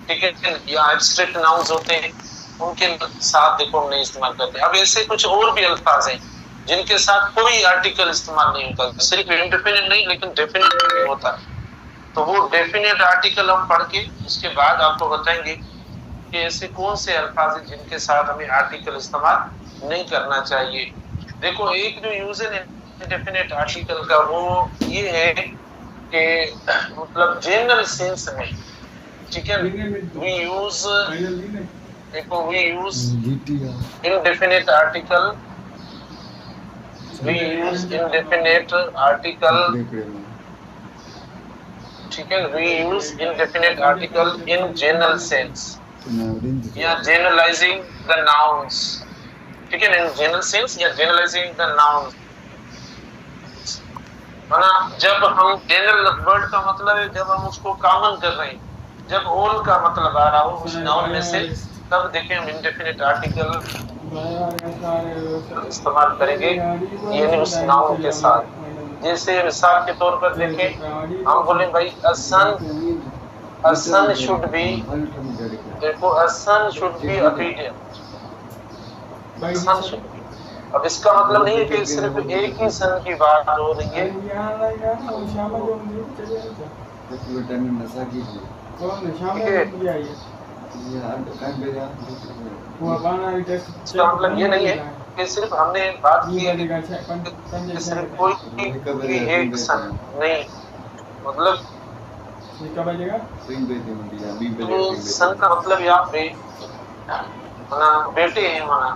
ठीक है, या एब्स्ट्रैक्ट नाउन्स होते हैं उनके साथ देखो हम नहीं इस्तेमाल करते। अब ऐसे कुछ और भी अल्फाज हैं जिनके साथ कोई आर्टिकल इस्तेमाल नहीं होता, सिर्फ इंडेफिनिट नहीं लेकिन डेफिनिट नहीं होता। तो वो डेफिनिट आर्टिकल हम पढ़ के उसके बाद आपको बताएंगे कि ऐसे कौन से अल्फाज हैं जिनके साथ हमें आर्टिकल इस्तेमाल नहीं करना चाहिए। देखो एक जो यूज है इंडेफिनिट आर्टिकल का वो ये है कि मतलब जनरल सेंस में, ठीक है, we use indefinite article, we use indefinite article, ठीक है, we use indefinite article in general sense या generalizing the nouns, ठीक है, in general sense या generalizing the nouns। ना जब हम जनरल वर्ड का मतलब है जब हम उसको कॉमन कर रहे हैं, जब ऑल का मतलब आ रहा हो उस नाउन में से, तब देखें हम इंडेफिनिट आर्टिकल इस्तेमाल करेंगे यानी उस नाउन के साथ। जैसे मिसाल के तौर पर देखें हम बोले भाई a son should be, देखो a son should be obedient, son should be। अब इसका मतलब नहीं है कि सिर्फ एक ही सन की बात हो रही है, इसका मतलब ये नहीं है कि सिर्फ हमने बात की कि सिर्फ कोई एक सन नहीं, मतलब तो सन का मतलब यहाँ पे बेटे हैं माना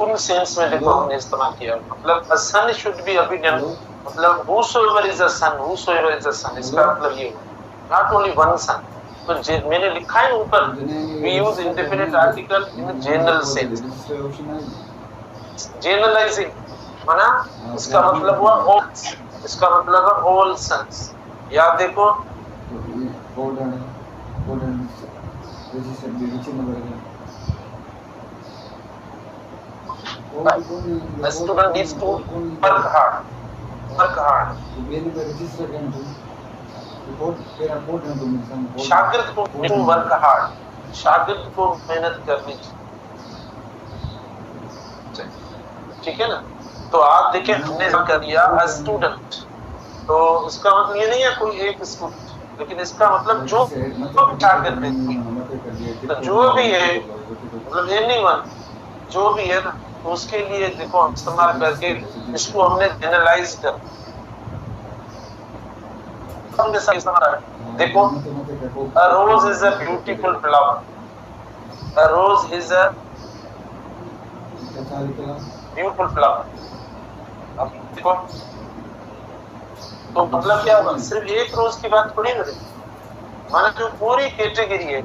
उन सेंस में देखो हमने इस्तेमाल किया। मतलब a son should be obedient, मतलब whosoever is a son, whosoever is a son, इसका मतलब ये not only one son। तो मैंने लिखा है ऊपर we use indefinite article in general sense, generalizing माना इसका मतलब हुआ all, इसका मतलब है all sons। याद देखो a student needs to work hard, work hard। शागिर्द को to work hard, शागिर्द को मेहनत करनी चाहिए, ठीक है ना। तो आप देखें हमने कर दिया a student, तो उसका मतलब ये नहीं है कोई एक स्टूडेंट, लेकिन इसका मतलब जो शागिर्द है, तो जो भी है मतलब एनीवन जो भी है ना, तो उसके लिए देखो हम इस्तेमाल करके इसको हमने जनरलाइज कर, देखो a rose is a beautiful flower, a rose is a beautiful flower। अब देखो तो मतलब क्या हुआ, सिर्फ एक रोज की बात थोड़ी ना, माना जो पूरी कैटेगरी है,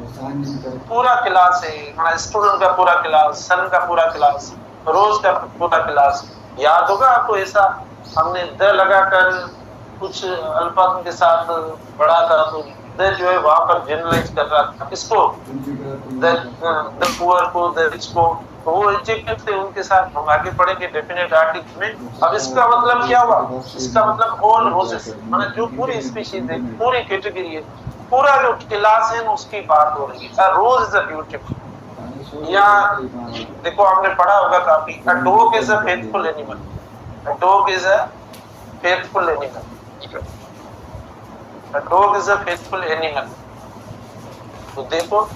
पूरा क्लास है, हमारा स्टूडेंट का पूरा क्लास, सन का पूरा क्लास, रोज का पूरा क्लास। याद होगा आपको ऐसा हमने द लगाकर कुछ अल्फाज के साथ पढ़ा था, तो द जो है वहां पर जनरलाइज कर रहा था इसको, द पुअर को, द रिच को, तो वो एडजेक्टिव थे उनके साथ हम आगे पढ़ेंगे डेफिनेट आर्टिकल में। अब इसका मतलब क्या हुआ, इसका मतलब ऑल रोजेस, माने जो पूरी स्पीशीज है, पूरी कैटेगरी है, पूरा जो क्लास है उसकी बात हो रही है। रोज इज अ ब्यूटीफुल, या देखो आपने पढ़ा होगा काफी, a dog is a faithful animal, a dog is a faithful animal, a dog is a faithful animal. तो देखो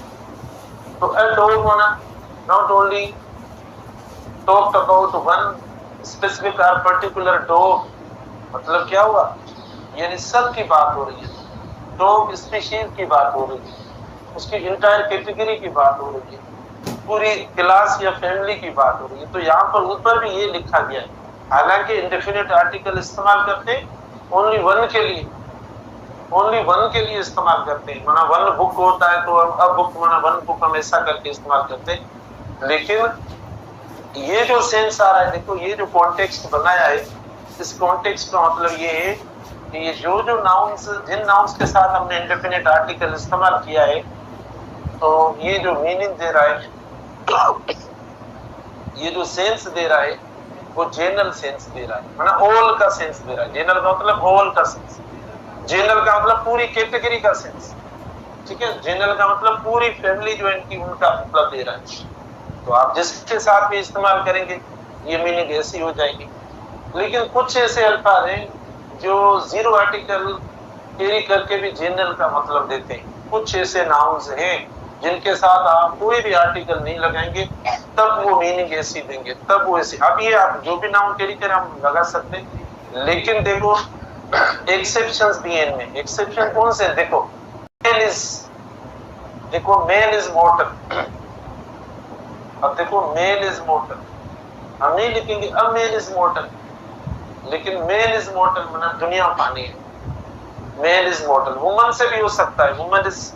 तो अ डॉग माना not only talked about one specific or particular dog, मतलब क्या हुआ, यानी सब की बात हो रही है, डॉग स्पीशीज की बात हो रही है, उसकी इंटायर कैटेगरी की बात हो रही है, पूरी क्लास या फैमिली की बात हो रही है। तो यहाँ पर ऊपर भी ये लिखा गया है, हालांकि इंडेफिनिट आर्टिकल इस्तेमाल करते ओनली वन के लिए, ओनली वन के लिए इस्तेमाल करते हैं, माना वन बुक होता है तो अब बुक माना वन बुक हम ऐसा करके इस्तेमाल करते हैं। लेकिन ये जो सेंस आ रहा है, देखो ये जो कॉन्टेक्स्ट बनाया है, इस कॉन्टेक्स्ट का मतलब ये है कि ये जो नाउन्स, जिन नाउन्स के साथ हमने इंडेफिनिट आर्टिकल इस्तेमाल किया है, तो ये जो मीनिंग दे रहा है, ये जो सेंस दे रहा है वो जनरल सेंस दे रहा है, माना ऑल का सेंस दे रहा है। जनरल का मतलब ऑल का सेंस, जनरल का मतलब पूरी कैटेगरी का सेंस, ठीक है, जनरल का मतलब पूरी फैमिली जो इनकी उनका मतलब दे रहा है। तो आप जिसके साथ भी इस्तेमाल करेंगे ये मीनिंग ऐसी हो जाएगी। लेकिन कुछ ऐसे अल्फाज हैं जो जीरो आर्टिकल कैरी करके भी जनरल का मतलब देते हैं। कुछ ऐसे नाउन्स हैं जिनके साथ आप कोई भी आर्टिकल नहीं लगाएंगे तब वो मीनिंग ऐसी देंगे, तब वो ऐसी। अब ये आप जो भी नाउन कैरी करें हम लगा सकते हैं, लेकिन देखो एक्सेप्शंस भी हैं इनमें। एक्सेप्शन कौन से? देखो मैन इज मॉर्टल। अब देखो मैन इज मॉर्टल, हम नहीं लिखेंगे अब मैन इज मॉर्टल, लेकिन मैन इज मॉर्टल माना दुनिया पानी है। मैन इज मॉर्टल, वुमन से भी हो सकता है, वुमन इज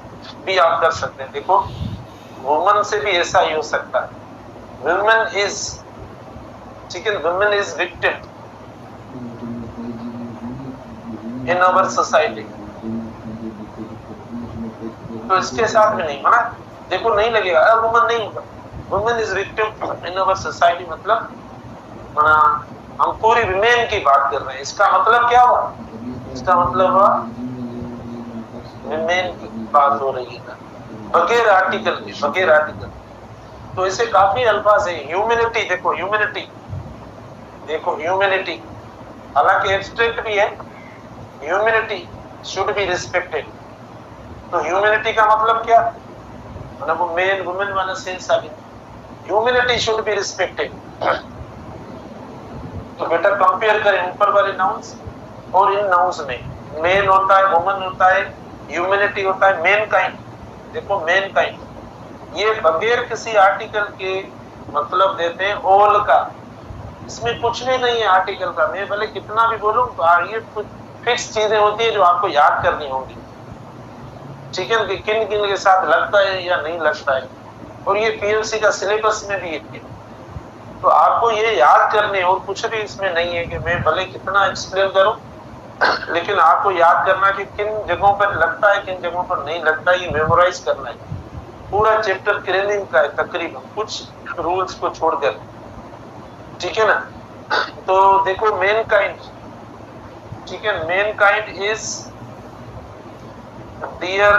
भी आप कर सकते हैं। देखो वुमन से भी ऐसा ही हो सकता है, वुमन इज, ठीक है, woman is victim in our society. तो इसके साथ में नहीं माना, देखो नहीं लगेगा, वुमन नहीं होगा, woman is victim in our society मतलब माना हम पूरी विमेन की बात कर रहे हैं। इसका मतलब क्या हुआ? इसका मतलब हुआ विमेन की बात हो रही है बगैर आर्टिकल के, बगैर आर्टिकल। तो ऐसे काफी अल्फाज है। ह्यूमैनिटी, देखो ह्यूमैनिटी, देखो ह्यूमैनिटी हालांकि एब्स्ट्रैक्ट भी है, ह्यूमैनिटी शुड बी रिस्पेक्टेड। तो ह्यूमैनिटी का मतलब क्या? मतलब वो मेन वुमेन वाला सेंस आ गया, ह्यूमैनिटी शुड बी रिस्पेक्टेड। तो बेटा कंपेयर करें ऊपर वाले नाउन्स और इन नाउन्स में। मेन होता है, वुमन होता है, ह्यूमैनिटी होता है, मैन काइंड। देखो मैन काइंड ये बगैर किसी आर्टिकल के मतलब देते हैं ऑल का। इसमें कुछ भी नहीं है आर्टिकल का, मैं भले कितना भी बोलूं तो ये कुछ फिक्स चीजें होती है जो आपको याद करनी होंगी, ठीक है, किन किन के साथ लगता है या नहीं लगता है। और ये पीएलसी का सिलेबस में भी है, तो आपको ये याद करने, और कुछ भी इसमें नहीं है कि मैं भले कितना एक्सप्लेन करूं, लेकिन आपको याद करना कि किन जगहों पर लगता है किन जगहों पर नहीं लगता है, ये मेमोराइज करना है। पूरा चैप्टर क्रेनिंग का है तकरीबन, कुछ रूल्स को छोड़कर, ठीक है ना। तो देखो मेन काइंड, ठीक है, mankind is dear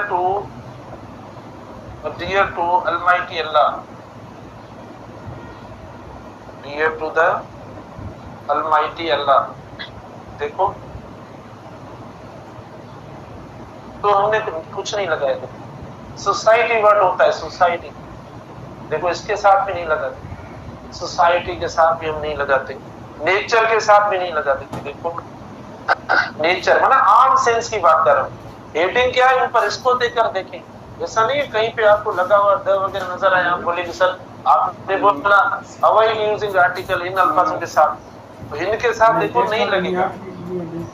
to almighty Allah, dear to the almighty Allah. देखो तो हमने कुछ नहीं लगाया। सोसाइटी वर्ड होता है, सोसाइटी, देखो इसके साथ भी नहीं लगाते, सोसाइटी के साथ भी हम नहीं लगाते, नेचर के साथ भी नहीं लगाते। देखो नेचर माना आम सेंस की बात कर रहा हूँ। हेडिंग क्या है ऊपर, इसको देखकर देखें। ऐसा नहीं है कहीं पे आपको लगा हुआ द वगैरह नजर आया आप बोलेंगे सर आपने बोला अवॉइड यूजिंग आर्टिकल इन अल्फाजों के साथ, तो इनके साथ देखो नहीं लगेगा,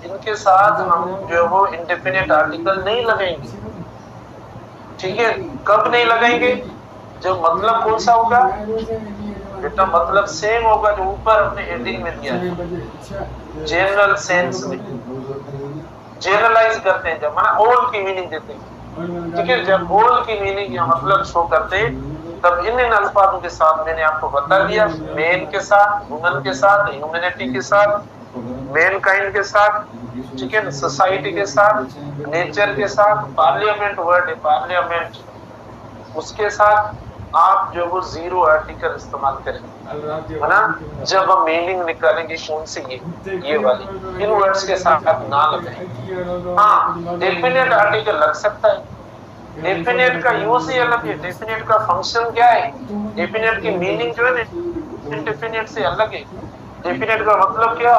इनके साथ हम जो वो इंडेफिनिट आर्टिकल नहीं लगाएंगे, ठीक है। कब नहीं लगाएंगे? जब मतलब कौन सा होगा बेटा, मतलब सेम होगा जो ऊपर अपने हेडिंग में दिया है, जनरल सेंस में। जनरलाइज करते हैं जब, माना ऑल की मीनिंग देते हैं, ठीक है। जब ऑल की मीनिंग या मतलब शो करते हैं तब इन अल्फाजों के साथ मैंने आपको बता दिया, मेन के साथ, वुमेन के साथ, ह्यूमैनिटी के साथ, मैन काइंड के साथ, ठीक है, सोसाइटी के साथ, नेचर के साथ, पार्लियामेंट वर्ड है पार्लियामेंट, उसके साथ आप जो वो जीरो आर्टिकल इस्तेमाल करें, है ना। जब हम मीनिंग निकालेंगे कौन सी ये वाली, इन वर्ड्स के साथ आप ना लगाएं। हाँ डेफिनेट आर्टिकल लग सकता है, डेफिनेट का यूज ही अलग है, डेफिनेट का फंक्शन क्या है, डेफिनेट की मीनिंग जो है इंडेफिनेट से अलग है। डेफिनेट का मतलब क्या,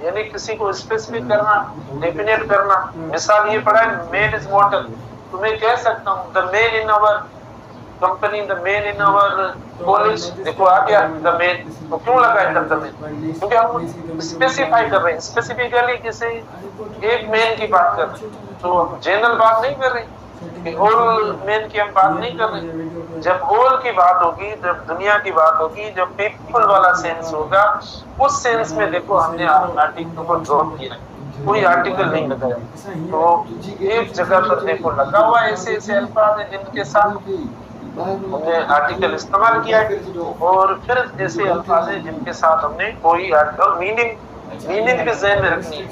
यानी किसी को स्पेसिफिक करना, डेफिनेट करना। मिसाल ये पढ़ा है मैन इज मॉर्टल, तो मैं कह सकता हूँ the man in our company, the man in our college, देखो आ गया द मैन। तो क्यों लगा है द मैन? क्योंकि हम स्पेसिफाई कर रहे हैं, स्पेसिफिकली किसी एक मैन की बात कर रहे हैं, तो जनरल बात नहीं कर रहे, ऑल मैन की हम बात नहीं कर रहे। जब ऑल की बात होगी, जब दुनिया की बात होगी, जब पीपल वाला सेंस होगा, उस सेंस में देखो हमने आर्टिकल को ड्रॉप किया, कोई आर्टिकल नहीं लगाया। तो एक जगह पर देखो लगा हुआ ऐसे ऐसे अल्फाज हैं जिनके साथ हमने आर्टिकल इस्तेमाल किया है, और फिर ऐसे अल्फाज हैं जिनके साथ हमने कोई आर्टिकल मीनिंग मीनिंग भी ज़हन में रखनी है।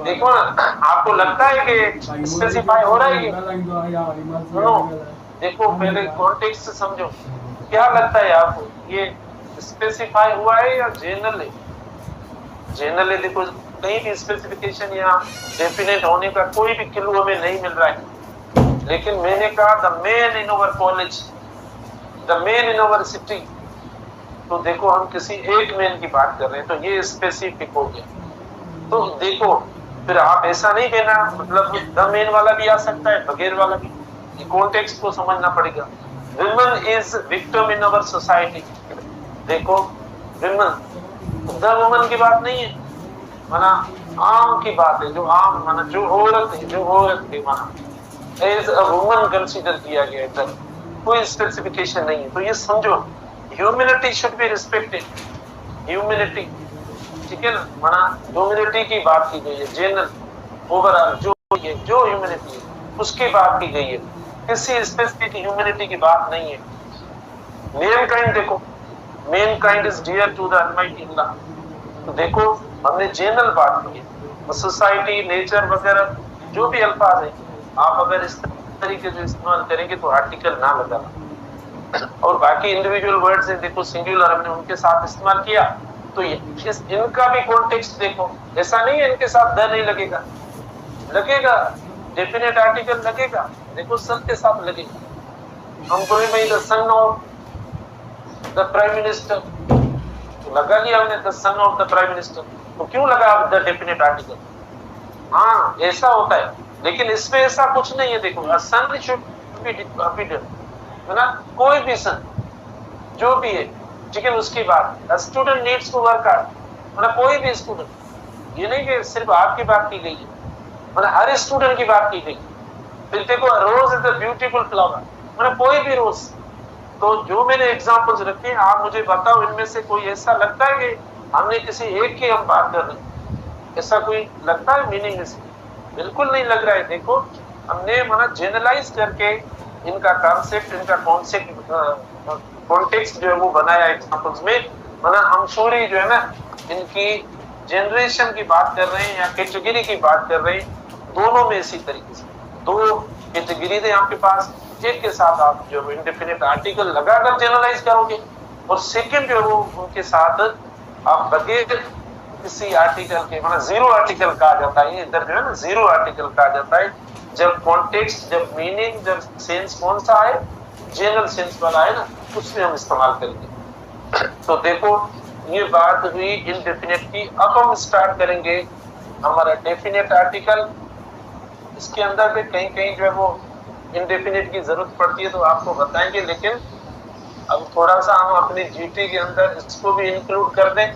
देखो ना, आपको लगता है कि स्पेसिफाई हो रहा है ये? सुनो, देखो पहले कॉन्टेक्स्ट से समझो, क्या लगता है आपको ये स्पेसिफाई हुआ है या जनरल है? जनरल है, देखो कहीं भी स्पेसिफिकेशन या डेफिनेट होने का कोई भी क्लू हमें नहीं मिल रहा है। लेकिन मैंने कहा the men in our college, the men in our city, तो देखो हम किसी एक मेन की बात कर रहे हैं, तो ये स्पेसिफिक हो गया। तो देखो फिर आप ऐसा नहीं कहना, मतलब द मेन वाला भी आ सकता है, बगैर वाला भी, कॉन्टेक्स्ट को समझना पड़ेगा। Women is victim in our society, देखो विमेन, द वुमन की बात नहीं है, माना आम की बात है, जो आम माना जो औरत है, जो औरत है माना एज अ वुमन कंसीडर किया गया है, तब कोई स्पेसिफिकेशन नहीं है। तो ये समझो humanity should be respected, humanity, ठीक है ना, माना ह्यूमैनिटी की बात की गई है, जनरल ओवरऑल जो ये जो ह्यूमैनिटी है उसकी बात की गई है, किसी स्पेसिफिक ह्यूमैनिटी की बात नहीं है। मैनकाइंड देखो, mankind is dear to the almighty Allah, तो देखो हमने जनरल बात की है, सोसाइटी, नेचर वगैरह जो भी अल्फाज है, आप अगर इस तरीके से इस्तेमाल करेंगे तो आर्टिकल ना लगाना। और बाकी इंडिविजुअल वर्ड्स हैं, देखो सिंगुलर हमने उनके साथ इस्तेमाल किया, तो इनका भी कॉन्टेक्स्ट देखो, ऐसा नहीं है इनके साथ द नहीं लगेगा, लगेगा, डेफिनेट आर्टिकल लगेगा, देखो सन के साथ लगेगा। हम बोले भाई the son of the prime minister, तो लगा लिया हमने the son of the prime minister, तो क्यों लगा अब द डेफिनेट आर्टिकल? हाँ ऐसा होता है, लेकिन इसमें ऐसा कुछ नहीं है। देखो सन शुड बी अपीडेड, है ना, कोई भी सन जो भी है, ठीक है, उसकी बात student needs to work hard, मतलब कोई भी स्टूडेंट, ये नहीं कि सिर्फ आपकी बात की गई है, मतलब हर स्टूडेंट की बात की गई। फिर देखो रोज इज अ ब्यूटीफुल फ्लावर, मतलब कोई भी रोज। तो जो मैंने एग्जांपल्स रखे, आप मुझे बताओ इनमें से कोई ऐसा लगता है कि हमने किसी एक की हम बात कर रहे हैं, ऐसा कोई लगता है मीनिंग इसमें? बिल्कुल नहीं लग रहा है। देखो हमने माना जनरलाइज करके इनका कॉन्सेप्ट, इनका कॉन्टेक्स्ट जो है वो बनाया एग्जांपल्स में, माना हम पूरी जो है ना इनकी जनरेशन की बात कर रहे हैं या कैटेगरी की बात कर रहे हैं, दोनों में इसी तरीके से दो कैटेगरीज है आपके पास, एक के साथ आप जो इंडेफिनिट आर्टिकल लगाकर जनरलाइज करोगे, और सेकंड जो है वो उनके साथ आप बगैर किसी आर्टिकल के, मतलब जीरो आर्टिकल कहा जाता है, इधर जो है ना जीरो आर्टिकल कहा जाता है, जब कॉन्टेक्स्ट, जब मीनिंग, जब सेंस कौन सा है, जनरल सेंस वाला है ना, उसमें हम इस्तेमाल करेंगे। तो देखो ये बात हुई इनडेफिनिट की। अब हम स्टार्ट करेंगे हमारा डेफिनेट आर्टिकल। इसके अंदर भी कहीं कहीं जो है वो इनडेफिनिट की जरूरत पड़ती है, तो आपको बताएंगे, लेकिन अब थोड़ा सा हम अपनी जीटी के अंदर इसको भी इंक्लूड कर दें।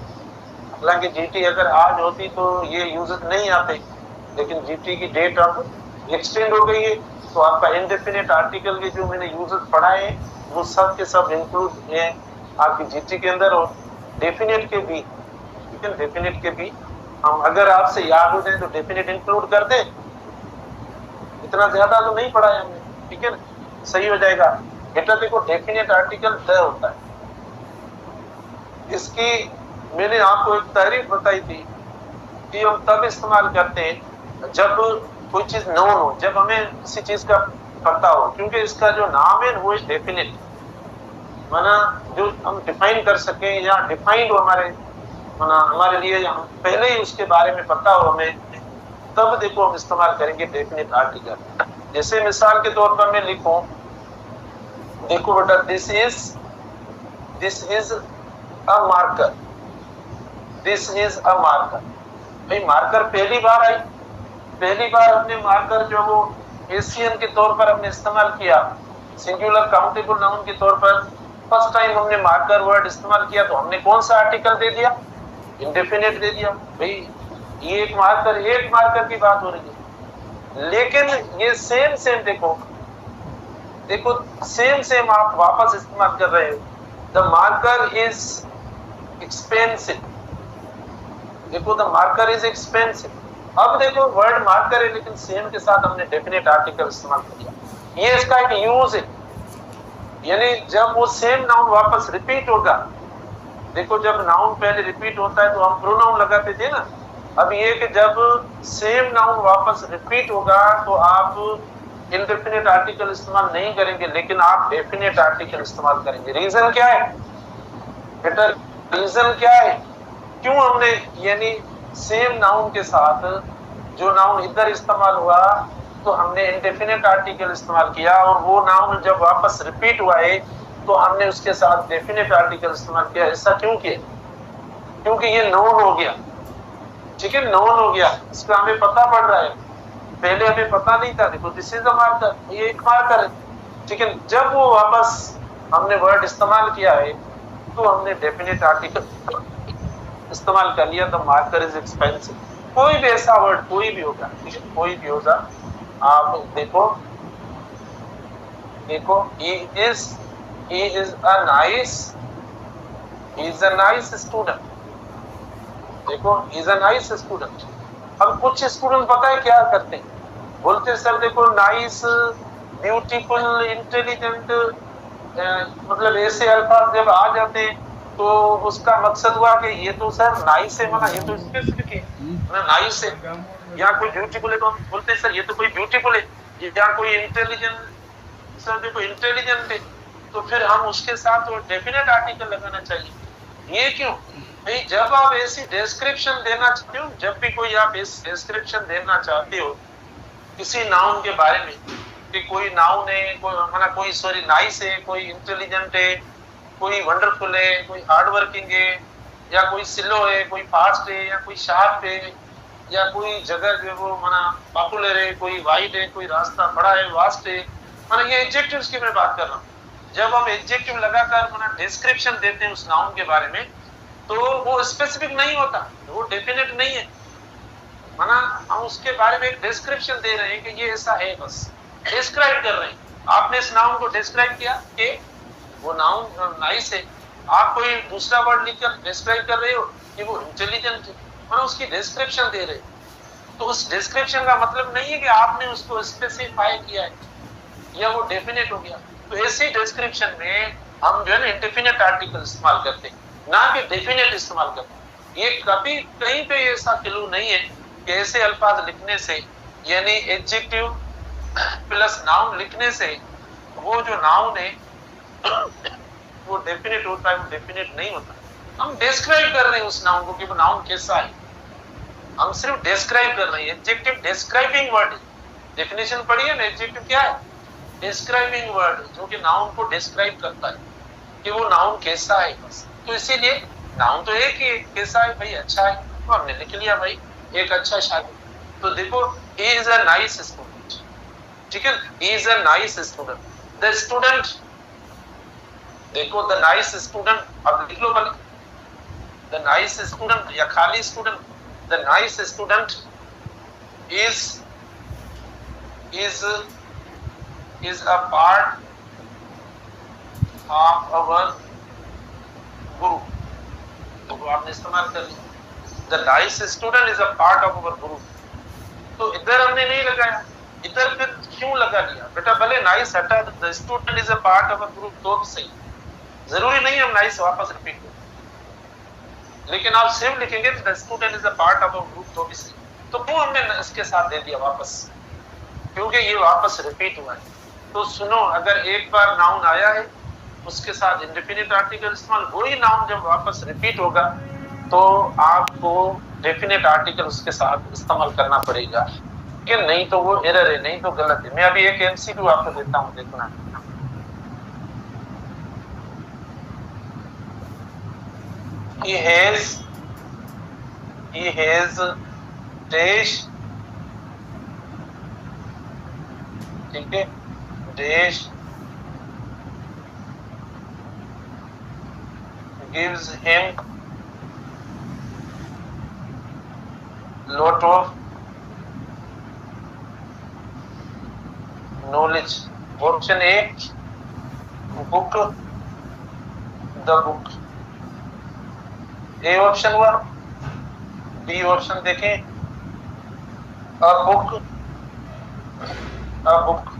हालांकि जीटी अगर आज होती तो ये यूजेस नहीं आते, लेकिन जीटी की डेट अब एक्सटेंड हो गई है, तो आपका इनडेफिनिट आर्टिकल के जो मैंने यूजेस पढ़ाए वो सब के सब इंक्लूड हैं आपकी जीटी के अंदर, और डेफिनेट के भी, ठीक है, डेफिनेट के भी हम अगर आपसे याद हो जाए तो डेफिनेट इंक्लूड कर दें, इतना ज्यादा तो नहीं पढ़ा है हमने, ठीक है ना, सही हो जाएगा। बेटा देखो डेफिनेट आर्टिकल द होता है, इसकी मैंने आपको एक तारीफ बताई थी कि हम तब इस्तेमाल करते हैं जब कोई चीज नोन हो, जब हमें किसी चीज का पता हो, क्योंकि इसका जो नाम है वो डेफिनेट, माना जो हम डिफाइन कर सके या डिफाइंड हो हमारे, माना हमारे लिए हम पहले ही उसके बारे में पता हो हमें, तब देखो हम इस्तेमाल करेंगे डेफिनेट आर्टिकल। जैसे मिसाल के तौर पर मैं लिखूं, देखो बेटा this is a marker, this is a marker. भाई मार्कर पहली बार आई, पहली बार हमने मार्कर जो वो एशियन के तौर पर हमने इस्तेमाल किया, सिंगुलर काउंटेबल नाउन के तौर पर फर्स्ट टाइम हमने मार्कर वर्ड इस्तेमाल किया, तो हमने कौन सा आर्टिकल दे दिया? इंडेफिनिट दे दिया। भाई ये एक मार्कर की बात हो रही है, लेकिन ये सेम देखो सेम आप वापस इस्तेमाल कर रहे हो, द मार्कर इज एक्सपेंसिव, देखो द मार्कर इज एक्सपेंसिव। अब देखो वर्ड मार्कर है, लेकिन सेम के साथ हमने डेफिनेट आर्टिकल इस्तेमाल किया, ये इसका एक यूज है, यानी जब वो सेम नाउन वापस रिपीट होगा देखो जब नाउन पहले रिपीट होता है तो हम प्रोनाउन लगाते थे ना। अब ये कि जब सेम नाउन वापस रिपीट होगा तो आप इंडेफिनिट आर्टिकल इस्तेमाल नहीं करेंगे, लेकिन आप डेफिनेट आर्टिकल इस्तेमाल करेंगे। रीजन क्या है बेटा, रीजन क्या है? क्यों हमने यानी सेम नाउन के साथ जो नाउन इधर इस्तेमाल हुआ तो हमने इंडेफिनिट आर्टिकल इस्तेमाल किया, और वो नाउन जब वापस रिपीट हुआ है तो हमने उसके साथ डेफिनेट आर्टिकल इस्तेमाल किया। ऐसा क्यों किया? क्योंकि ये नोन हो गया, ठीक है, नोन हो गया, इसका हमें पता पड़ रहा है, पहले हमें पता नहीं था। देखो दिस इज अ मार्कर, ये एक मार्कर है, ठीक है। जब वो वापस हमने वर्ड इस्तेमाल किया है तो हमने डेफिनेट आर्टिकल इस्तेमाल कर लिया। The marker is expensive. कोई भी ऐसा वर्ड कोई भी होगा, ठीक है, कोई भी होगा। आप देखो देखो he is a nice student। देखो he is a nice student। अब कुछ स्टूडेंट पता है क्या करते हैं, बोलते सर देखो नाइस, ब्यूटीफुल, इंटेलिजेंट, मतलब ऐसे अल्फाज जब आ जाते हैं तो उसका मकसद हुआ कि ये तो सर नाइस है, माना ये तो स्पेसिफिक है ना, नाइस है। या कोई ब्यूटीफुल है तो हम बोलते हैं सर ये तो कोई ब्यूटीफुल है। या कोई इंटेलिजेंट, सर देखो इंटेलिजेंट है, तो फिर हम उसके साथ वो डेफिनेट आर्टिकल लगाना चाहिए। ये क्यों भाई? जब आप ऐसी डिस्क्रिप्शन देना चाहते हो, जब भी कोई आप ऐसी डिस्क्रिप्शन देना चाहते हो किसी नाउन के बारे में कि कोई नाउन है, कोई सॉरी नाइस है, कोई इंटेलिजेंट है, कोई वंडरफुल है, कोई हार्ड वर्किंग है, या कोई स्लो है, कोई फास्ट है, या कोई शार्प है, या कोई जगह जो वो माना पॉपुलर है, कोई वाइड है, कोई रास्ता बड़ा है, वास्ट है, माना ये एडजेक्टिव्स की मैं बात कर रहा हूँ। जब हम एडजेक्टिव लगाकर माना डिस्क्रिप्शन देते हैं उस नाउन के बारे में तो वो स्पेसिफिक नहीं होता, वो डेफिनेट नहीं है, माना हम उसके बारे में एक डिस्क्रिप्शन दे रहे हैं कि ये ऐसा है, बस डिस्क्राइब कर रहे हैं। आपने इस नाउन को डिस्क्राइब किया कि वो नाउन नाइस है, आप कोई दूसरा वर्ड लिखकर डिस्क्राइब कर रहे हो कि वो इंटेलिजेंट है, माना उसकी डिस्क्रिप्शन दे रहे हैं। तो उस डिस्क्रिप्शन का मतलब नहीं है कि आपने उसको स्पेसिफाई किया है या वो डेफिनेट हो गया। तो ऐसी डिस्क्रिप्शन में हम जो है ना इंडेफिनेट आर्टिकल इस्तेमाल करते हैं, ना कि डेफिनेट इस्तेमाल करते हैं। ये कभी कहीं पे ऐसा क्लू नहीं है कि ऐसे अल्फाज लिखने से यानी एडजेक्टिव प्लस नाउन लिखने से वो जो नाउन है वो डेफिनेट होता है, वो डेफिनेट नहीं होता। हम डिस्क्राइब कर रहे हैं उस नाउन को कि वो नाउन कैसा है, हम सिर्फ डिस्क्राइब कर रहे हैं। एडजेक्टिव डिस्क्राइबिंग वर्ड है, डेफिनेशन पढ़ी है ना, एडजेक्टिव क्या है? डिस्क्राइबिंग वर्ड, जो कि नाउन को डिस्क्राइब करता है कि वो नाउन कैसा है, बस। तो इसीलिए नाउन तो एक ही, कैसा है भाई, अच्छा है, तो हमने लिख लिया भाई एक अच्छा शागिर्द। तो देखो he is a nice student, ठीक है, he is a nice student। the student, देखो the nice student, अब लिख लो भले the nice student या खाली student। the nice student is a part of our group। तो आपने इस्तेमाल कर लिया the nice student is a part of our group। तो इधर हमने नहीं लगाया, इधर फिर क्यों लगा दिया बेटा? भले नाइस हटा the student is a part of our group तो भी सही, जरूरी नहीं हम नाइस वापस रिपीट करें, लेकिन आप सिर्फ लिखेंगे the student is a part of our group तो भी सही। तो क्यों हमने इसके साथ दे दिया वापस? क्योंकि ये वापस रिपीट हुआ है। तो सुनो, अगर एक बार नाउन आया है उसके साथ इंडेफिनिट आर्टिकल इस्तेमाल, वही नाउन जब वापस रिपीट होगा तो आपको डेफिनेट आर्टिकल उसके साथ इस्तेमाल करना पड़ेगा, कि नहीं तो वो एरर है, नहीं तो गलत है। मैं अभी एक एमसीक्यू आपको देता हूं, देखना। He has dash, ठीक है, dash gives him lot of knowledge। Option A book, the book, A option हुआ। बी ऑप्शन देखें, a book, a book.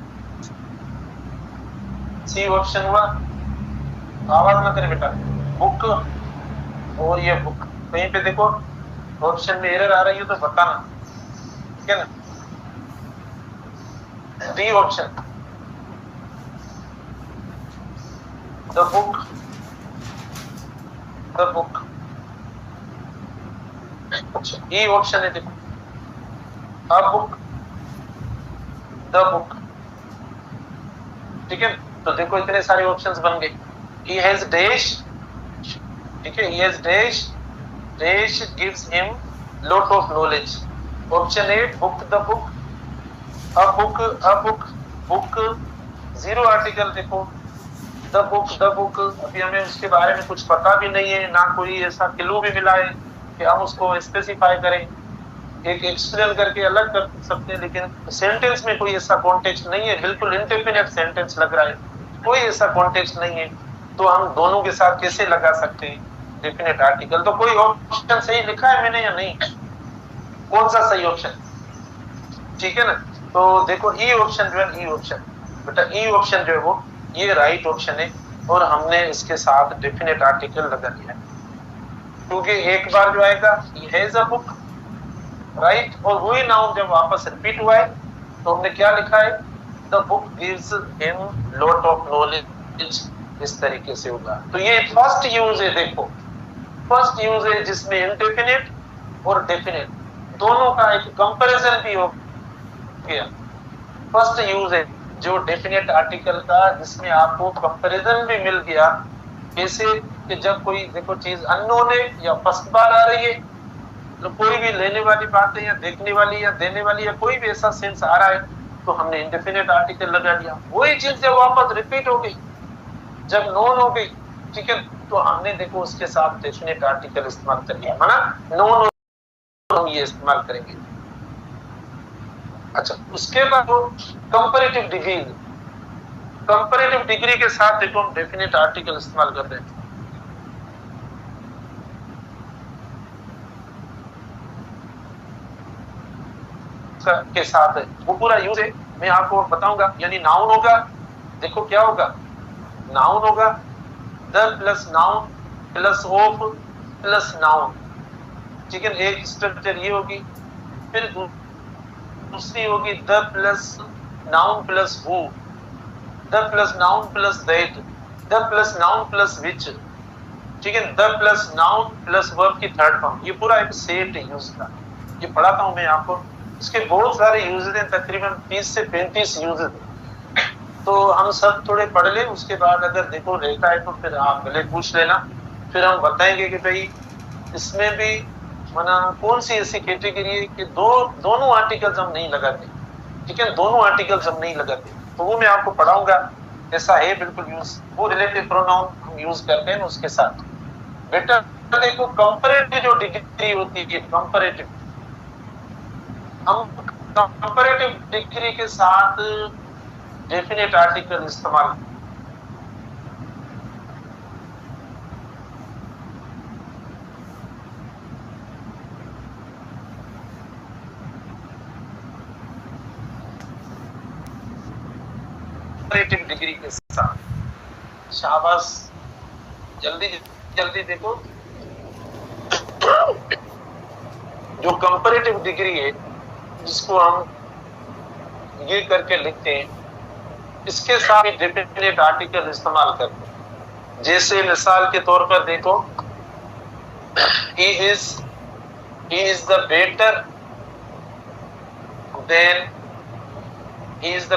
C option हुआ, आवाज ना करे बेटा, बुक, और ये बुक। कहीं पे देखो ऑप्शन में एरर आ रही है तो बताना, ठीक है ना। D option, the book, the book. अच्छा, ई ऑप्शन है देखो, अ बुक, द बुक, ठीक है। तो देखो इतने सारे ऑप्शंस बन गए। ही हैज डैश, ठीक है, he has dash, dash gives him lot of knowledge. Option A book, the book, a book, a book, book, zero article देखो, द बुक, द बुक। अभी हमें उसके बारे में कुछ पता भी नहीं है, ना कोई ऐसा क्लू भी मिला है कि हम उसको स्पेसिफाई करें, एक एक्सप्लेन करके अलग कर सकते हैं, लेकिन सेंटेंस में कोई ऐसा कॉन्टेक्स्ट नहीं है, बिल्कुल इंडेफिनिट सेंटेंस लग रहा है, कोई ऐसा कॉन्टेक्स्ट नहीं है। तो हम दोनों के साथ कैसे लगा सकते हैं डेफिनेट आर्टिकल? तो कोई ऑप्शन सही लिखा है मैंने या नहीं? कौन सा सही ऑप्शन? ठीक है ना। तो देखो ई ऑप्शन जो है, ई ऑप्शन बेटा, ई ऑप्शन जो है वो ये राइट ऑप्शन है, और हमने इसके साथ डेफिनेट आर्टिकल लगा दिया, क्योंकि एक बार जो आएगा he has a book, right, और वही नाउन जब वापस रिपीट हुआ है तो हमने क्या लिखा है, the book gives him lot of knowledge, इस तरीके से होगा। तो ये फर्स्ट यूज है, देखो फर्स्ट यूज है जिसमें इंडेफिनिट और डेफिनेट दोनों का एक कंपैरिजन भी हो गया। फर्स्ट यूज है जो डेफिनेट आर्टिकल का, जिसमें आपको कंपैरिजन भी मिल गया। कैसे कि जब कोई देखो चीज अननोन है या फर्स्ट बार आ रही है, तो कोई भी लेने वाली बात है या देखने वाली या देने वाली या कोई भी ऐसा सेंस आ रहा है, तो हमने इंडेफिनिट आर्टिकल लगा दिया। वही चीज जब वापस रिपीट हो गई, जब नोन हो गई, ठीक है, तो हमने देखो उसके साथ डेफिनेट आर्टिकल इस्तेमाल कर लिया, माना नोन हम ये इस्तेमाल करेंगे। अच्छा, उसके बाद वो कंपैरेटिव डिग्री, कंपैरेटिव डिग्री के साथ देखो हम डेफिनेट आर्टिकल इस्तेमाल कर रहे हैं। के साथ है वो पूरा यूज है, मैं आपको बताऊंगा। यानी नाउन होगा, देखो क्या होगा, नाउन होगा the plus noun plus of plus noun, ठीक है, एक स्ट्रक्चर ये होगी। फिर दूसरी होगी the plus noun plus who, the plus noun plus that, the plus noun plus which, ठीक है, the plus noun plus verb की थर्ड फॉर्म। ये पूरा एक सेट है यूज का, ये पढ़ाता हूं मैं आपको। इसके बहुत सारे यूजेस हैं, तकरीबन 30 से 35 यूजेस, तो हम सब थोड़े पढ़ लें, उसके बाद अगर देखो रहता है तो फिर आप भले पूछ लेना, फिर हम बताएंगे कि भाई इसमें भी माना कौन सी ऐसी कैटेगरी है कि दोनों आर्टिकल्स हम नहीं लगाते, ठीक है, दोनों आर्टिकल्स हम नहीं लगाते, तो वो मैं आपको पढ़ाऊंगा। ऐसा है बिल्कुल यूज, वो रिलेटिव प्रोनाउन हम यूज करते हैं उसके साथ। बेटा देखो कंपैरेटिव जो डिग्री होती है, कंपैरेटिव, हम कंपैरेटिव डिग्री के साथ डेफिनेट आर्टिकल इस्तेमाल, कंपैरेटिव डिग्री के साथ, शाबाश, जल्दी जल्दी देखो। जो कंपैरेटिव डिग्री है जिसको हम ये करके लिखते हैं, इसके साथ डेफिनेट आर्टिकल इस्तेमाल करते हैं। जैसे मिसाल के तौर पर देखो, he is the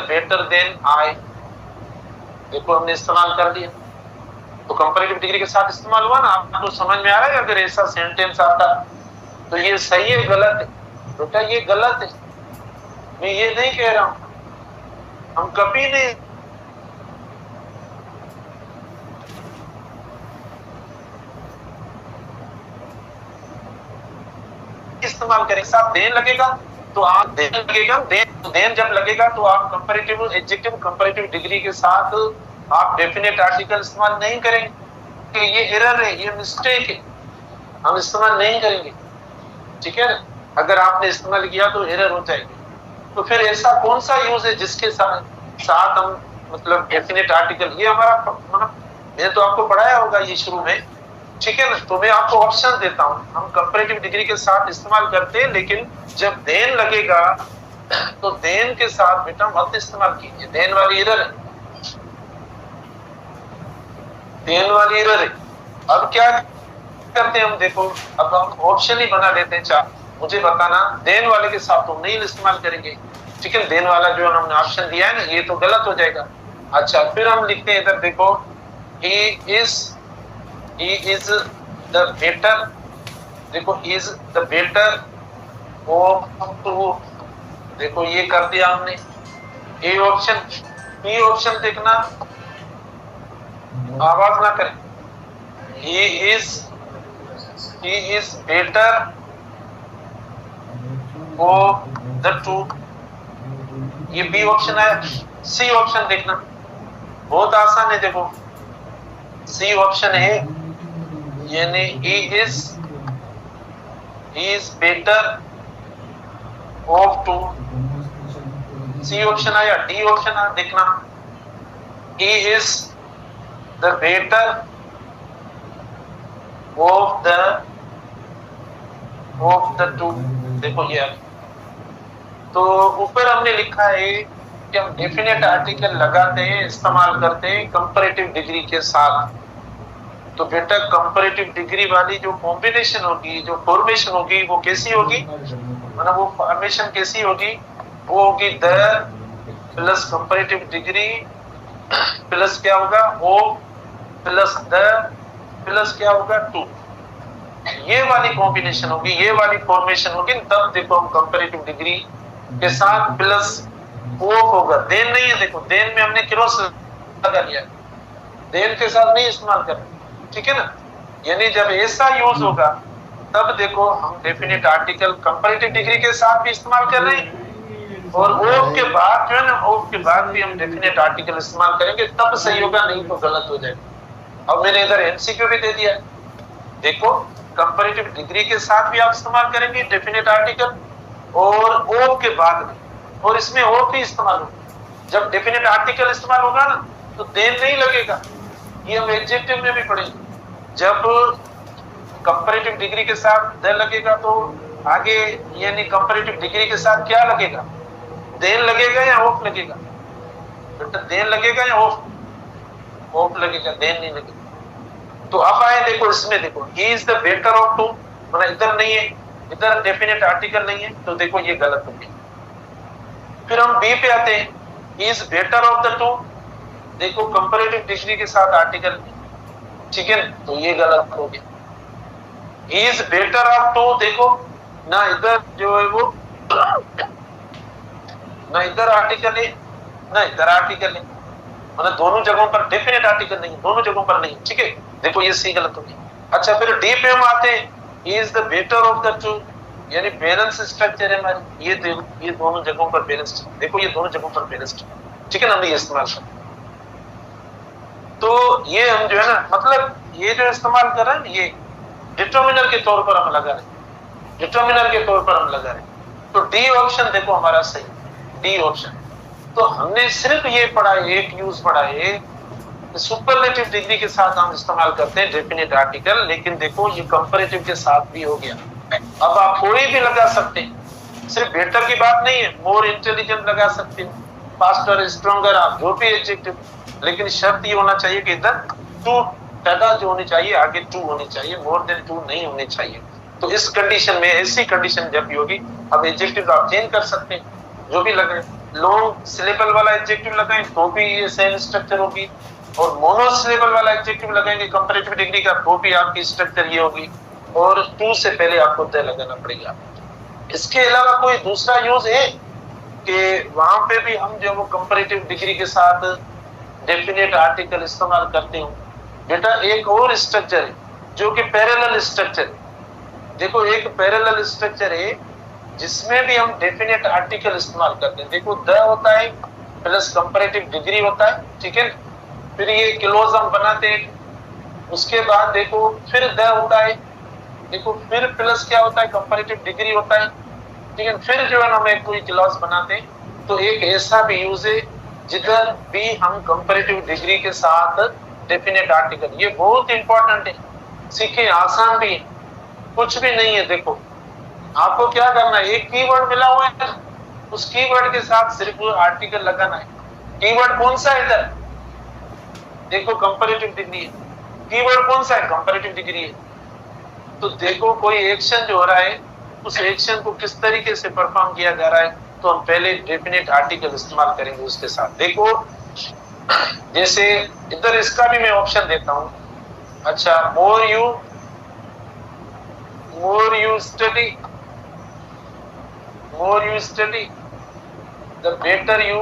better than I, देखो हमने इस्तेमाल कर दिया, तो कंपैरेटिव डिग्री के साथ इस्तेमाल हुआ ना। आपको समझ में आ रहा है? अगर ऐसा सेंटेंस आता तो ये सही है गलत है? बेटा ये गलत है, मैं ये नहीं कह रहा हूं, हम कभी नहीं इस्तेमाल करें। साथ देन लगेगा तो आप देन लगेगा, देन जब लगेगा तो आप कंपैरेटिव एडजेक्टिव कंपैरेटिव डिग्री के साथ आप डेफिनेट आर्टिकल इस्तेमाल नहीं करेंगे। ये एरर है, ये मिस्टेक है, हम इस्तेमाल नहीं करेंगे, ठीक है ना। अगर आपने इस्तेमाल किया तो एरर हो जाएगी। तो फिर ऐसा कौन सा यूज है जिसके साथ हम मतलब डेफिनेट आर्टिकल, ये हमारा मतलब मैंने तो आपको पढ़ाया होगा ये शुरू में ठीक है ना। तो मैं आपको ऑप्शन देता हूं, हम कंपैरेटिव डिग्री के साथ इस्तेमाल करते हैं, लेकिन जब देन लगेगा तो देन के साथ बेटा मत इस्तेमाल कीजिए, देन वाली एरर है, देन वाली एरर है। अब क्या करते हैं हम, देखो अब हम ऑप्शन ही बना लेते हैं चार, मुझे बताना देन वाले के साथ तो नहीं इस्तेमाल करेंगे, ठीक है। देन वाला जो हमने ऑप्शन दिया है ना, ये तो गलत हो जाएगा। अच्छा, फिर हम लिखते हैं इधर देखो, he is the better, देखो is the better of two, देखो ये कर दिया हमने ए ऑप्शन। बी ऑप्शन देखना, आवाज ना करें, he is better of the two, ये बी ऑप्शन है। सी ऑप्शन देखना, बहुत आसान है, देखो सी ऑप्शन है, यानी he is better of two, C option आया। डी ऑप्शन आया, देखना he is the better of the two, देखो ये। तो ऊपर हमने लिखा है कि हम डेफिनेट आर्टिकल लगाते हैं, इस्तेमाल करते हैं कंपैरेटिव डिग्री के साथ। तो बेटा कंपैरेटिव डिग्री वाली जो कॉम्बिनेशन होगी, जो फॉर्मेशन होगी, वो कैसी होगी, मतलब वो फॉर्मेशन कैसी होगी, वो होगी the plus comparative degree plus क्या होगा, ओ प्लस द प्लस क्या होगा, टू। ये वाली कॉम्बिनेशन होगी, ये वाली फॉर्मेशन होगी, तब देखो हम कंपैरेटिव डिग्री के साथ प्लस ओ होगा। देन नहीं है, देखो देन में हमने क्रॉस लगा लिया, देन के साथ नहीं इस्तेमाल कर रहे, ठीक है ना। यानी जब ऐसा यूज होगा तब देखो हम डेफिनेट आर्टिकल कंपैरेटिव डिग्री के साथ भी इस्तेमाल कर रहे हैं, और ओफ के बाद जो है ना, ओफ के बाद भी हम डेफिनेट आर्टिकल इस्तेमाल करेंगे, तब सही होगा, नहीं तो गलत हो जाएगा। अब मैंने इधर एमसीक्यू भी दे दिया है, देखो कंपैरेटिव डिग्री के साथ भी आप इस्तेमाल करेंगे डेफिनेट आर्टिकल, और ओफ के बाद भी, और इसमें ओफ भी इस्तेमाल होगा। जब डेफिनेट आर्टिकल इस्तेमाल होगा ना, तो देन नहीं लगेगा, ये हम एडजेक्टिव में भी पढ़ेंगे। जब कंपैरेटिव डिग्री के साथ द लगेगा तो आगे यानी कंपैरेटिव डिग्री के साथ क्या लगेगा, देन लगेगा या ऑफ लगेगा, बेटा देन लगेगा या ऑफ, ऑफ लगेगा, देन नहीं लगेगा। तो अब आए देखो इसमें, देखो he is the better of two, मतलब इधर नहीं है, इधर डेफिनेट आर्टिकल नहीं है, तो देखो ये गलत हो गया। फिर हम बी पे आते हैं, ही is better of the two, देखो कंपैरेटिव डिग्री के साथ आर्टिकल, ठीक है, तो ये गलत हो गया। He is better of two, देखो ना इधर जो है वो ना इधर आर्टिकल है ना इधर आर्टिकल है, मतलब दोनों जगहों पर डेफिनेट आर्टिकल नहीं, दोनों जगहों पर नहीं, ठीक है, देखो ये सी गलत हो गया। अच्छा, फिर डी पे हम आते हैं, ही is the better of the two, यानी बैलेंस स्ट्रक्चर है हमारी, ये दोनों जगहों पर बैलेंस्ड, देखो ये दोनों जगहों पर बैलेंस्ड, ठीक है ना, हमने ये इस्तेमाल कर। तो ये हम जो है ना, मतलब ये जो इस्तेमाल कर रहे हैं, ये डिटर्मिनर के तौर पर हम लगा रहे हैं, डिटर्मिनर के तौर पर हम लगा रहे हैं। तो डी ऑप्शन देखो हमारा सही, डी ऑप्शन। तो हमने सिर्फ ये पढ़ा है, एक यूज पढ़ा है, सुपरलेटिव डिग्री के साथ हम इस्तेमाल करते हैं डेफिनेट आर्टिकल, लेकिन देखो ये कंपैरेटिव के साथ भी हो गया। अब आप कोई भी लगा सकते हैं, सिर्फ बेटर की बात नहीं है, मोर इंटेलिजेंट लगा सकते हैं, फास्टर, स्ट्रॉन्गर, आप जो भी एडजेक्टिव, लेकिन शर्त ये होना चाहिए कि इधर टू तादाद जो होनी चाहिए, आगे टू होनी चाहिए, मोर देन टू नहीं होनी चाहिए। तो इस कंडीशन में, ऐसी कंडीशन जब भी होगी, अब एडजेक्टिव आप चेंज कर सकते हैं, जो भी लगाए, लॉन्ग सिलेबल वाला एडजेक्टिव लगाएं तो भी ये सेम स्ट्रक्चर होगी, और मोनो सिलेबल वाला एडजेक्टिव लगाएंगे कंपैरेटिव डिग्री का तो भी आपकी स्ट्रक्चर ये होगी, और टू से पहले आपको द लगाना पड़ेगा। इसके अलावा कोई दूसरा यूज है कि वहां पे भी हम जो वो कंपैरेटिव डिग्री के साथ डेफिनेट आर्टिकल इस्तेमाल करते हो? बेटा एक और स्ट्रक्चर है जो कि पैरेलल स्ट्रक्चर है। देखो एक पैरेलल स्ट्रक्चर है जिसमें भी हम डेफिनेट आर्टिकल इस्तेमाल करते हैं। देखो द होता है प्लस कंपैरेटिव डिग्री होता है, ठीक है, फिर ये क्लोज हम बनाते हैं, उसके बाद देखो फिर द होता है, देखो फिर प्लस क्या होता है, कंपैरेटिव डिग्री होता है, ठीक है, फिर जो है ना हम एक कोई क्लॉज बनाते हैं। तो एक ऐसा भी यूज है जिधर भी हम कंपैरेटिव डिग्री के साथ डेफिनेट आर्टिकल, ये बहुत इंपॉर्टेंट है, सीखें, आसान भी है, कुछ भी नहीं है। देखो आपको क्या करना है, एक कीवर्ड मिला हुआ है, उस कीवर्ड के साथ सिर्फ आर्टिकल लगाना है। कीवर्ड कौन सा है इधर, देखो कंपैरेटिव डिग्री है। कीवर्ड कौन सा है, कंपैरेटिव डिग्री है। तो देखो कोई एक्शन जो हो रहा है, उस एक्शन को किस तरीके से परफॉर्म किया जा रहा है, तो हम पहले डेफिनेट आर्टिकल इस्तेमाल करेंगे उसके साथ। देखो जैसे इधर इसका भी मैं ऑप्शन देता हूं। अच्छा, more you study, the better you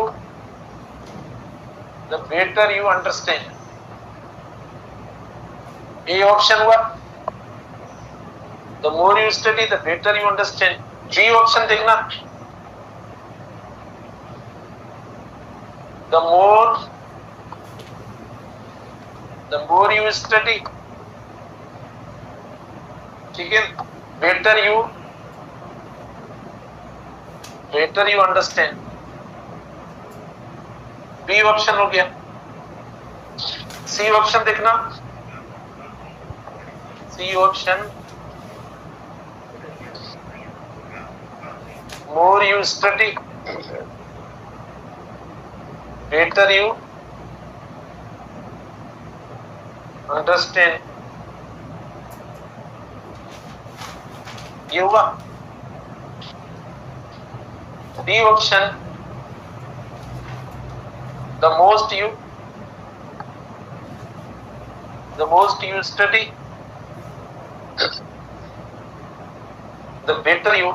understand। ये ऑप्शन हुआ, the more you study the better you understand। B option देखना, the more you study, ठीक है, better you understand। B option हो गया। सी ऑप्शन देखना, C option, more you study better you understand। ये हुआ। D option, the most you study the better you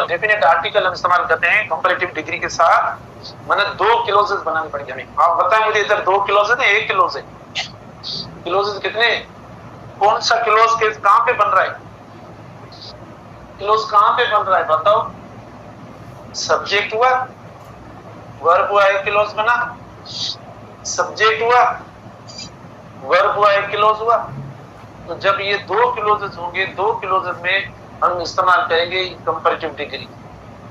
definite article हम इस्तेमाल करते हैं कंपैरेटिव डिग्री के साथ। मैंने 2 क्लोजेस बनाने पड़ेंगे हमें। आप बताएं मुझे, इधर 2 क्लोजेस है, 1 क्लोज है? क्लोजेस कितने, कौन सा क्लोज के कहां पे बन रहा है, क्लोज कहां पे बन रहा है बताओ? सब्जेक्ट हुआ, वर्ब हुआ, एक क्लोज बना। सब्जेक्ट हुआ, वर्ब हुआ, एक क्लोज हुआ। तो जब ये 2 क्लोजेस होंगे, 2 क्लोजेस में हम इस्तेमाल करेंगे कंपैरेटिव डिग्री,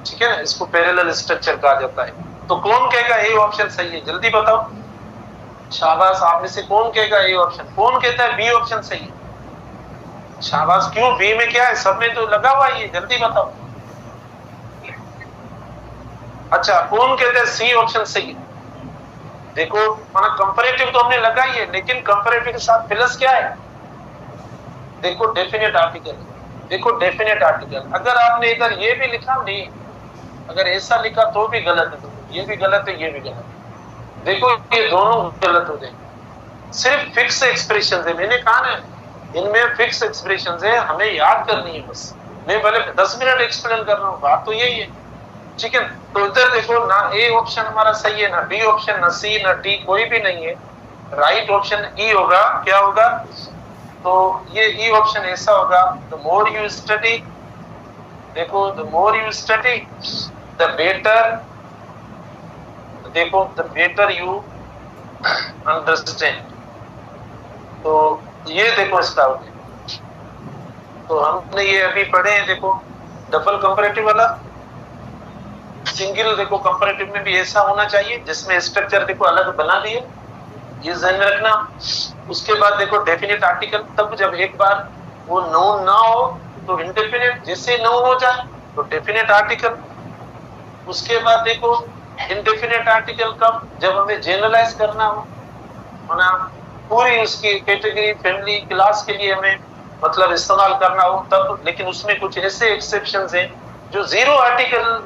ठीक है ना। इसको पैरेलल स्ट्रक्चर कहा जाता है। तो कौन कहेगा ए ऑप्शन सही है, जल्दी बताओ। शाबाश, आप में से कौन कहेगा ए ऑप्शन, कौन कहता है बी ऑप्शन सही है? शाबाश, क्यों, बी में क्या है, सब में तो लगा हुआ है, जल्दी बताओ। अच्छा, कौन कहता है सी ऑप्शन सही है? देखो माना कंपैरेटिव तो हमने लगाई है, लेकिन कंपैरेटिव के साथ प्लस क्या है, देखो डेफिनेट आर्टिकल। देखो डेफिनेट आर्टिकल, अगर आपने इधर ये भी लिखा नहीं, अगर ऐसा लिखा तो भी गलत है, ये भी गलत है, ये भी गलत है। देखो ये दोनों गलत हो गए। सिर्फ फिक्स एक्सप्रेशन है, मैंने कहा ना इनमें फिक्स एक्सप्रेशन है, हमें याद करनी है बस। मैं भले 10 मिनट एक्सप्लेन कर रहा हूँ, बात तो यही है, ठीक है। तो इधर देखो ना ए ऑप्शन हमारा सही है, ना बी ऑप्शन, ना सी, ना डी, कोई भी नहीं है। राइट ऑप्शन ई होगा। क्या होगा? तो ये ई ऑप्शन ऐसा होगा, द मोर यू स्टडी, देखो the more you study the better, देखो द बेटर यू अंडरस्टैंड। तो ये देखो इसका हो गया। तो हमने ये अभी पढ़े हैं, देखो डबल कंपैरेटिव वाला, सिंगल। देखो कंपैरेटिव में भी ऐसा होना चाहिए जिसमें स्ट्रक्चर देखो अलग बना दिए, ये ध्यान में रखना। उसके बाद देखो डेफिनेट आर्टिकल, तब जब एक बार वो नाउन ना हो तो इंडेफिनेट, जैसे नाउन हो जाए तो डेफिनेट आर्टिकल। उसके बाद देखो इंडेफिनेट आर्टिकल कब, जब हमें जनरलाइज करना हो, माना पूरी उसकी कैटेगरी, फैमिली, क्लास के लिए हमें मतलब इस्तेमाल करना हो तब। लेकिन उसमें कुछ ऐसे एक्सेप्शंस हैं जो जीरो आर्टिकल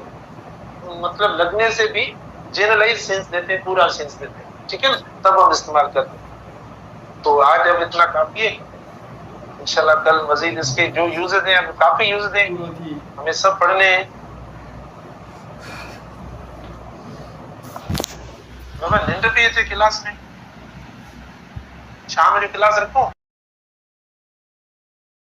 मतलब लगने से भी जनरलाइज सेंस देते हैं, पूरा सेंस देते हैं, ठीक है ना, तब हम इस्तेमाल करते हैं। तो आज अब इतना काफी है, इंशाल्लाह कल मजीद इसके जो यूजेस हैं, हमें काफी यूजेस हैं, हमें सब पढ़ने हैं। बाबा नींद भी है क्लास में, शाम में क्लास रखूं?